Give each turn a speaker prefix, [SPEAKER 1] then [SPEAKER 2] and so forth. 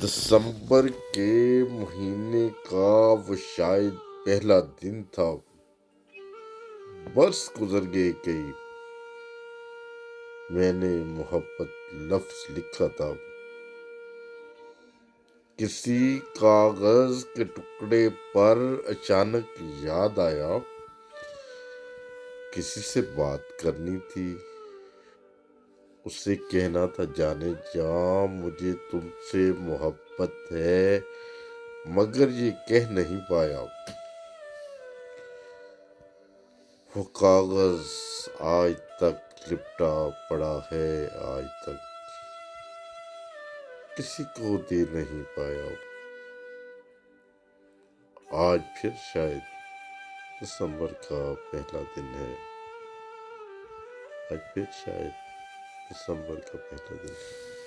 [SPEAKER 1] دسمبر کے مہینے کا وہ شاید پہلا دن تھا۔ برس گزر گئے کئی، میں نے محبت لفظ لکھا تھا کسی کاغذ کے ٹکڑے پر۔ اچانک یاد آیا کسی سے بات کرنی تھی، اسے کہنا تھا جانے جاں مجھے تم سے محبت ہے، مگر یہ کہہ نہیں پایا۔ وہ کاغذ آج تک لپٹا پڑا ہے، آج تک کسی کو دے نہیں پایا۔ آج پھر شاید دسمبر کا پہلا دن ہے، آج پھر شاید دسمبر کا پہلا دن ہے۔